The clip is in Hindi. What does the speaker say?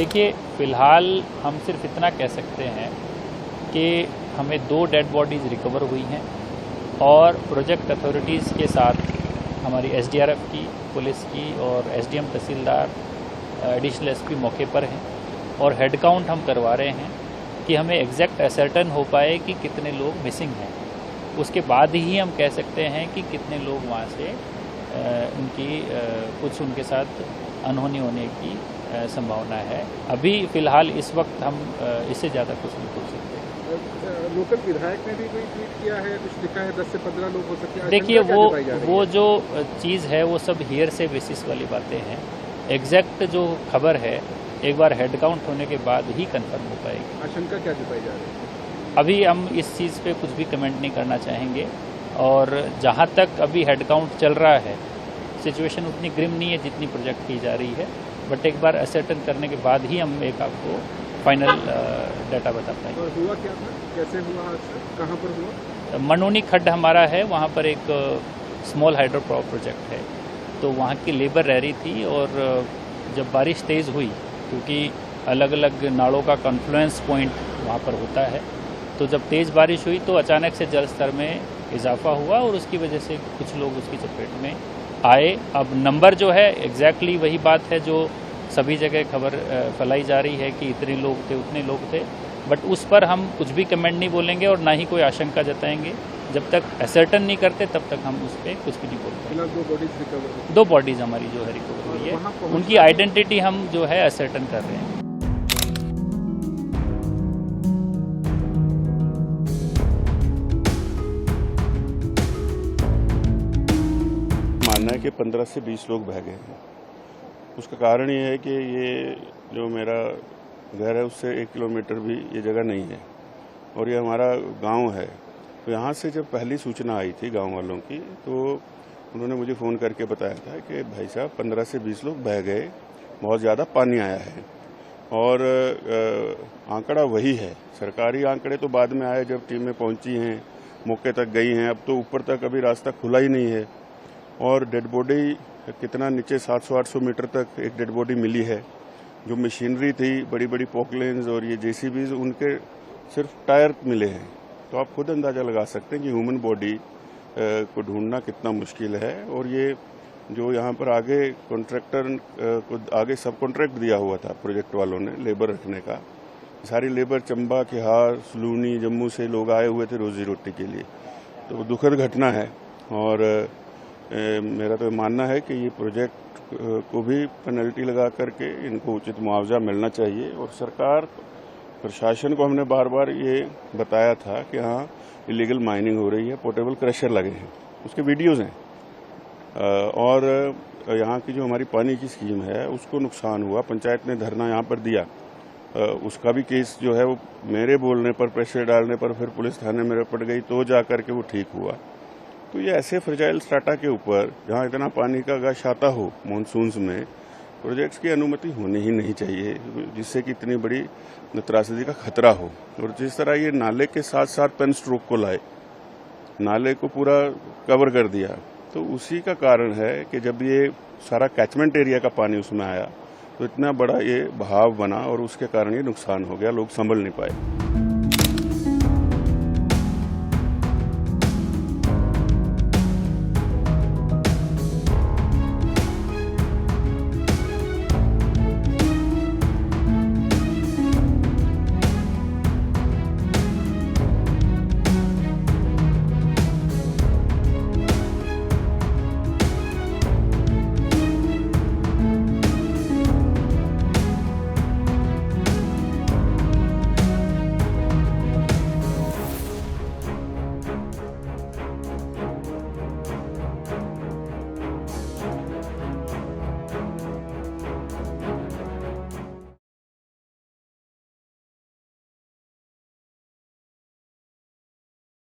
देखिए, फ़िलहाल हम सिर्फ इतना कह सकते हैं कि हमें 2 डेड बॉडीज़ रिकवर हुई हैं और प्रोजेक्ट अथॉरिटीज़ के साथ हमारी एसडीआरएफ की, पुलिस की और एसडीएम तहसीलदार, एडिशनल एसपी मौके पर हैं और हेड काउंट हम करवा रहे हैं कि हमें एग्जैक्ट असर्टन हो पाए कि कितने लोग मिसिंग हैं। उसके बाद ही हम कह सकते हैं कि कितने लोग वहाँ से कुछ उनके साथ अनहोनी होने की संभावना है। अभी फ़िलहाल इस वक्त हम इससे ज़्यादा कुछ नहीं बोल सकते। लोकल विधायक ने भी कोई ट्वीट किया है, कुछ लिखा है 10 से 15 लोग हो सकते हैं। देखिए, वो जो चीज़ है वो सब हियर से बेसिस वाली बातें हैं। एग्जैक्ट जो खबर है एक बार हेड काउंट होने के बाद ही कंफर्म हो पाएगी। आशंका क्या जताई जा रही है? अभी हम इस चीज़ पे कुछ भी कमेंट नहीं करना चाहेंगे और जहाँ तक अभी हेड काउंट चल रहा है सिचुएशन उतनी ग्रिम नहीं है जितनी प्रोजेक्ट की जा रही है, बट एक बार असर्टन करने के बाद ही हम एक आपको फाइनल डाटा बता पाएंगे। और हुआ क्या था, कैसे हुआ हादसा, कहाँ पर हुआ? मनोनी खड्ड हमारा है, वहाँ पर एक स्मॉल हाइड्रो पावर प्रोजेक्ट है, तो वहाँ की लेबर रह रही थी और जब बारिश तेज़ हुई, क्योंकि अलग अलग नालों का कॉन्फ्लुएंस पॉइंट वहाँ पर होता है, तो जब तेज़ बारिश हुई तो अचानक से जल स्तर में इजाफा हुआ और उसकी वजह से कुछ लोग उसकी चपेट में आए। अब नंबर जो है एग्जैक्टली वही बात है जो सभी जगह खबर फैलाई जा रही है कि इतने लोग थे उतने लोग थे, बट उस पर हम कुछ भी कमेंट नहीं बोलेंगे और ना ही कोई आशंका जताएंगे। जब तक असर्टन नहीं करते तब तक हम उस पर कुछ भी नहीं बोलते। 2 बॉडीज़ हमारी जो है रिकवर हुई है, उनकी आइडेंटिटी हम जो है असर्टन कर रहे हैं। मानना है कि 15 से 20 लोग बह गए हैं। उसका कारण ये है कि ये जो मेरा घर है उससे 1 किलोमीटर भी ये जगह नहीं है और ये हमारा गांव है। तो यहाँ से जब पहली सूचना आई थी गांव वालों की तो उन्होंने मुझे फ़ोन करके बताया था कि भाई साहब 15 से 20 लोग बह गए, बहुत ज़्यादा पानी आया है। और आंकड़ा वही है। सरकारी आंकड़े तो बाद में आए जब टीमें पहुँची हैं, मौके तक गई हैं। अब तो ऊपर तक अभी रास्ता खुला ही नहीं है और डेड बॉडी कितना नीचे 700-800 मीटर तक एक डेड बॉडी मिली है। जो मशीनरी थी, बड़ी बड़ी पॉकलेन्स और ये जेसीबीज, उनके सिर्फ टायर मिले हैं। तो आप खुद अंदाज़ा लगा सकते हैं कि ह्यूमन बॉडी को ढूंढना कितना मुश्किल है। और ये जो यहाँ पर आगे कॉन्ट्रैक्टर को आगे सब कॉन्ट्रैक्ट दिया हुआ था प्रोजेक्ट वालों ने लेबर रखने का, सारी लेबर चंबा, किहार, सलूनी, जम्मू से लोग आए हुए थे रोजी रोटी के लिए। तो दुखद घटना है और मेरा तो मानना है कि ये प्रोजेक्ट को भी पेनल्टी लगा करके इनको उचित मुआवजा मिलना चाहिए। और सरकार प्रशासन को हमने बार बार ये बताया था कि हाँ इलीगल माइनिंग हो रही है, पोर्टेबल क्रशर लगे हैं, उसके वीडियोज़ हैं। और यहाँ की जो हमारी पानी की स्कीम है उसको नुकसान हुआ, पंचायत ने धरना यहाँ पर दिया, उसका भी केस जो है वो मेरे बोलने पर, प्रेशर डालने पर फिर पुलिस थाने में पड़ गई तो जा करके वो ठीक हुआ। तो ये ऐसे फ्रेजाइल स्ट्राटा के ऊपर जहाँ इतना पानी का गश आता हो मानसून्स में, प्रोजेक्ट्स की अनुमति होनी ही नहीं चाहिए, जिससे कि इतनी बड़ी त्रासदी का खतरा हो। और जिस तरह ये नाले के साथ साथ पेन स्ट्रोक को लाए, नाले को पूरा कवर कर दिया, तो उसी का कारण है कि जब ये सारा कैचमेंट एरिया का पानी उसमें आया तो इतना बड़ा ये बहाव बना और उसके कारण ये नुकसान हो गया, लोग संभल नहीं पाए।